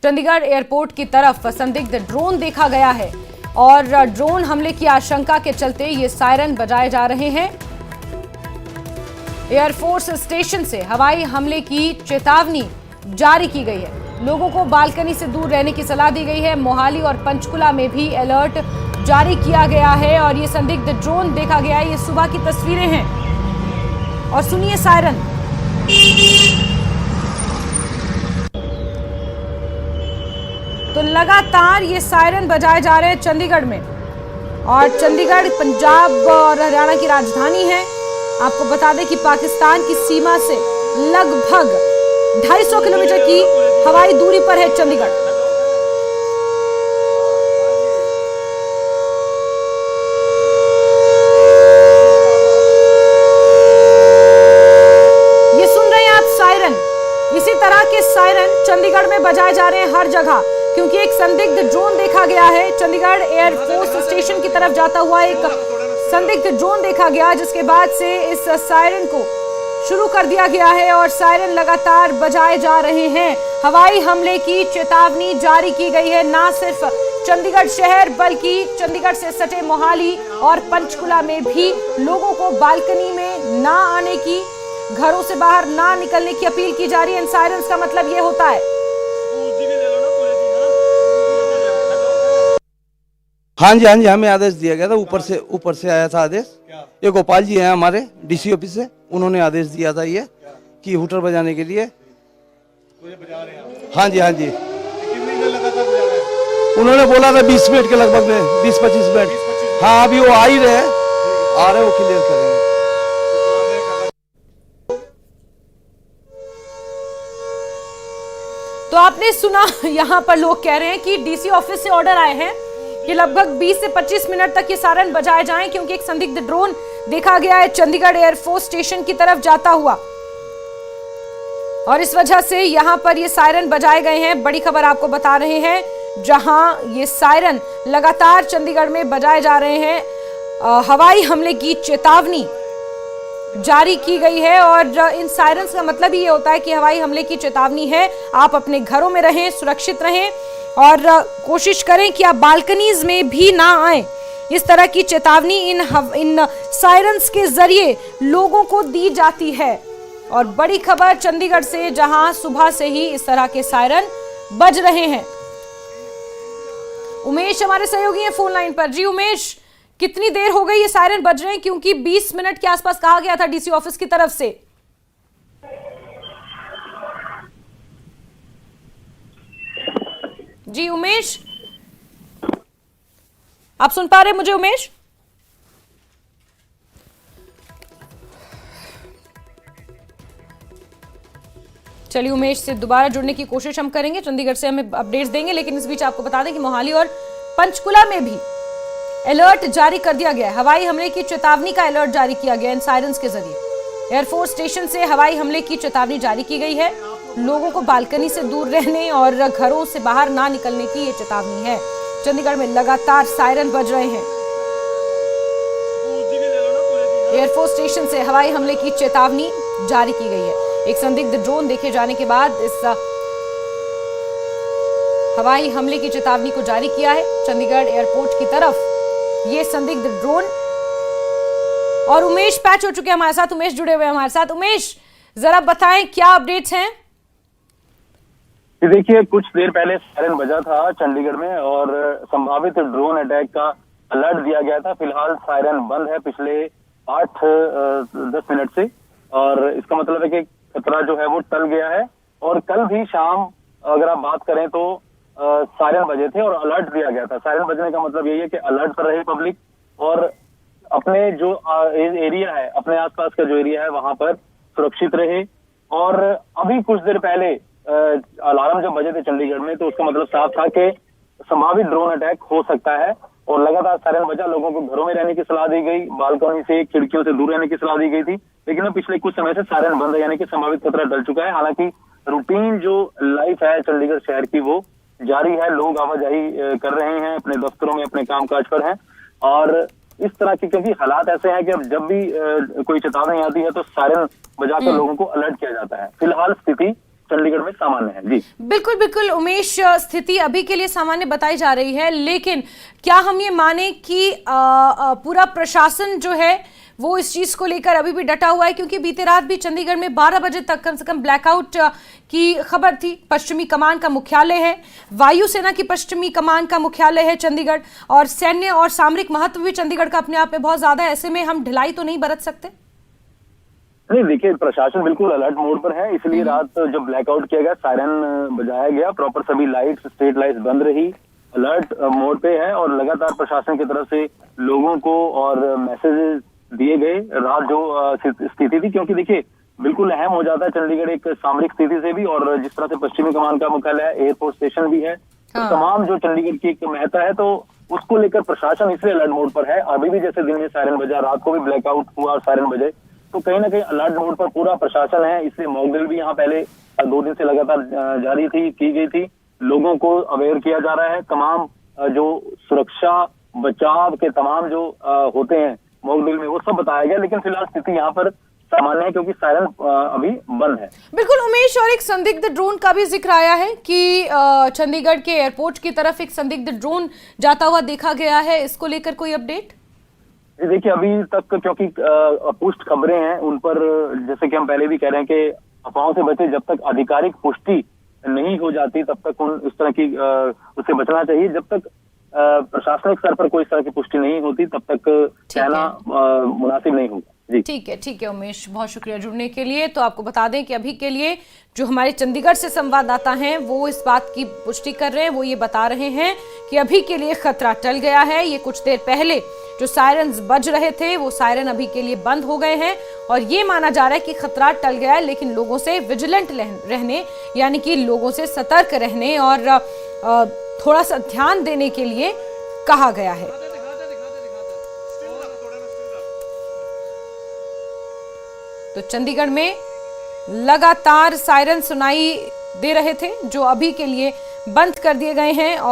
Chandigarh airport की तरफ संदिग्ध ड्रोन देखा गया है और ड्रोन हमले की आशंका के चलते ये सायरन बजाए जा रहे हैं। एयरफोर्स स्टेशन से हवाई हमले की चेतावनी जारी की गई है। लोगों को बालकनी से दूर रहने की सलाह दी गई है। मोहाली और पंचकुला में भी अलर्ट जारी किया गया है और ये संदिग्ध ड्रोन देखा गया है। ये सुबह की तस्वीरें हैं और सुनिए सायरन। तो लगातार ये सायरन बजाए जा रहे हैं चंडीगढ़ में, और चंडीगढ़ पंजाब और हरियाणा की राजधानी है। आपको बता दें कि पाकिस्तान की सीमा से लगभग 250 किलोमीटर की हवाई दूरी पर है चंडीगढ़। ये सुन रहे हैं आप सायरन। इसी तरह के सायरन चंडीगढ़ में बजाए जा रहे हैं हर जगह, क्योंकि एक संदिग्ध ड्रोन देखा गया है। चंडीगढ़ एयरफोर्स स्टेशन की तरफ जाता हुआ एक संदिग्ध ड्रोन देखा गया, जिसके बाद से इस सायरन को शुरू कर दिया गया है और सायरन लगातार बजाए जा रहे हैं। हवाई हमले की चेतावनी जारी की गई है। ना सिर्फ चंडीगढ़ शहर बल्कि चंडीगढ़ से सटे मोहाली और पंचकुला में भी लोगों को बालकनी में ना आने की, घरों से बाहर ना निकलने की अपील की जा रही है। इन सायरन्स का मतलब ये होता है। हाँ जी, हमें आदेश दिया गया था, ऊपर से आया था आदेश। ये गोपाल जी हैं हमारे डीसी ऑफिस से, उन्होंने आदेश दिया था ये कि हूटर बजाने के लिए। हाँ जी उन्होंने बोला था 20 मिनट के लगभग में, 20-25 मिनट। हाँ, अभी वो आ ही रहे हैं, आ रहे, वो क्लियर करेंगे। तो आपने सुना, यहाँ पर लोग कह रहे हैं कि डीसी ऑफिस से ऑर्डर आए हैं कि लगभग 20 से 25 मिनट तक ये सायरन बजाए जाएं, क्योंकि एक संदिग्ध ड्रोन देखा गया है चंडीगढ़ एयरफोर्स स्टेशन की तरफ जाता हुआ, और इस वजह से यहां पर ये सायरन बजाए गए हैं। बड़ी खबर आपको बता रहे हैं, जहां ये सायरन लगातार चंडीगढ़ में बजाए जा रहे हैं। हवाई हमले की चेतावनी जारी की गई है और इन सायरन्स का मतलब ये होता है कि हवाई हमले की चेतावनी है। आप अपने घरों में रहें, सुरक्षित रहें और कोशिश करें कि आप बालकनीज में भी ना आए। इस तरह की चेतावनी इन सायरन्स के जरिए लोगों को दी जाती है। और बड़ी खबर चंडीगढ़ से, जहां सुबह से ही इस तरह के सायरन बज रहे हैं। उमेश हमारे सहयोगी हैं फोन लाइन पर। जी उमेश, कितनी देर हो गई ये सायरन बज रहे हैं? क्योंकि 20 मिनट के आसपास कहा गया था डीसी ऑफिस की तरफ से। जी उमेश, आप सुन पा रहे हैं मुझे उमेश? चलिए उमेश से दोबारा जुड़ने की कोशिश हम करेंगे, चंडीगढ़ से हमें अपडेट्स देंगे। लेकिन इस बीच आपको बता दें कि मोहाली और पंचकुला में भी अलर्ट जारी कर दिया गया है। हवाई हमले की चेतावनी का अलर्ट जारी किया गया इन सायरन्स के जरिए। एयरफोर्स स्टेशन से हवाई हमले की चेतावनी जारी की गई है। लोगों को बालकनी से दूर रहने और घरों से बाहर ना निकलने की ये चेतावनी है। चंडीगढ़ में लगातार सायरन बज रहे हैं। एयरफोर्स स्टेशन से हवाई हमले की चेतावनी जारी की गई है। एक संदिग्ध ड्रोन देखे जाने के बाद इस हवाई हमले की चेतावनी को जारी किया है चंडीगढ़ एयरपोर्ट की तरफ ये संदिग्ध ड्रोन। और उमेश पैच हो चुके हैं हमारे साथ, उमेश जुड़े हुए हैं हमारे साथ। उमेश, जरा बताएं क्या अपडेट्स हैं? देखिए, कुछ देर पहले सायरन बजा था चंडीगढ़ में और संभावित ड्रोन अटैक का अलर्ट दिया गया था। फिलहाल सायरन बंद है पिछले 8-10 मिनट से, और इसका मतलब है कि खतरा जो है वो टल गया है। और कल भी शाम अगर आप बात करें तो सायरन बजे थे और अलर्ट दिया गया था। सायरन बजने का मतलब यही है कि अलर्ट पर रहे पब्लिक, और अपने जो एरिया है, अपने आसपास का जो एरिया है वहां पर सुरक्षित रहे। और अभी कुछ देर पहले अलार्म जब बजे थे चंडीगढ़ में, तो उसका मतलब साफ था कि संभावित ड्रोन अटैक हो सकता है। और लगातार सायरन बजा, लोगों को घरों में रहने की सलाह दी गई, बालकनी से, खिड़कियों से दूर रहने की सलाह दी गई थी। लेकिन अब पिछले कुछ समय से सायरन बंद है, यानी कि संभावित खतरा टल चुका है। हालांकि रूटीन जो लाइफ है चंडीगढ़ शहर की वो जारी है। लोग आवाजाही कर रहे हैं, अपने दफ्तरों में अपने कामकाज पर हैं। और इस तरह की, क्योंकि हालात ऐसे हैं कि अब जब भी कोई चेतावनी आती है तो सायरन बजाकर लोगों को अलर्ट किया जाता है। फिलहाल स्थिति चंडीगढ़ में सामान्य है। जी बिल्कुल बिल्कुल उमेश, स्थिति अभी के लिए सामान्य बताई जा रही है, लेकिन क्या हम ये माने कि पूरा प्रशासन जो है वो इस चीज को लेकर अभी भी डटा हुआ है? क्योंकि बीते रात भी चंडीगढ़ में 12 बजे तक कम से कम ब्लैकआउट की खबर थी। पश्चिमी कमान का मुख्यालय है, वायुसेना की पश्चिमी कमान का मुख्यालय है चंडीगढ़, और सैन्य और सामरिक महत्व भी चंडीगढ़ का अपने आप में बहुत ज्यादा है। ऐसे में हम ढिलाई तो नहीं बरत सकते? नहीं, देखिए प्रशासन बिल्कुल अलर्ट मोड पर है, इसलिए रात जब ब्लैकआउट किया गया, सायरन बजाया गया, प्रॉपर सभी लाइट्स, स्ट्रीट लाइट्स बंद रही, अलर्ट मोड पे है और लगातार प्रशासन की तरफ से लोगों को और मैसेजेस दिए गए। रात जो स्थिति थी, क्योंकि देखिए बिल्कुल अहम हो जाता है चंडीगढ़ एक सामरिक स्थिति से भी, और जिस तरह से पश्चिमी कमान का मुख्यालय है, एयरफोर्स स्टेशन भी है, तो तमाम जो चंडीगढ़ की एक महत्ता है, तो उसको लेकर प्रशासन इसलिए अलर्ट मोड पर है। अभी भी जैसे दिन में सायरन बजा, रात को भी ब्लैकआउट हुआ और सायरन बजे, तो कहीं ना कहीं अलर्ट मोड पर पूरा प्रशासन है। इसलिए मॉक ड्रिल भी यहाँ पहले 2 दिन से लगातार जारी की गई थी, लोगों को अवेयर किया जा रहा है। तमाम जो सुरक्षा बचाव के तमाम जो होते हैं मॉक ड्रिल में, वो सब बताया गया, लेकिन फिलहाल स्थिति यहाँ पर सामान्य है क्योंकि सायरन अभी बंद है। बिल्कुल उमेश, और एक संदिग्ध ड्रोन का भी जिक्र आया है कि चंडीगढ़ के एयरपोर्ट की तरफ एक संदिग्ध ड्रोन जाता हुआ देखा गया है, इसको लेकर कोई अपडेट? देखिए अभी तक क्योंकि पुष्ट खबरें हैं उन पर, जैसे कि हम पहले भी कह रहे हैं कि अफवाहों से बचे, जब तक आधिकारिक पुष्टि नहीं हो जाती तब तक इस तरह की उससे बचना चाहिए। जब तक प्रशासनिक स्तर पर कोई इस तरह की पुष्टि नहीं होती तब तक कहना मुनासिब नहीं होगा। ठीक है उमेश, बहुत शुक्रिया जुड़ने के लिए। तो आपको बता दें कि अभी के लिए जो हमारे चंडीगढ़ से संवाददाता हैं वो इस बात की पुष्टि कर रहे हैं, वो ये बता रहे हैं कि अभी के लिए खतरा टल गया है। ये कुछ देर पहले जो सायरन्स बज रहे थे वो सायरन अभी के लिए बंद हो गए हैं और ये माना जा रहा है कि खतरा टल गया है, लेकिन लोगों से विजिलेंट रहने, यानी कि लोगों से सतर्क रहने और थोड़ा सा ध्यान देने के लिए कहा गया है। तो चंडीगढ़ में लगातार सायरन सुनाई दे रहे थे जो अभी के लिए बंद कर दिए गए हैं। और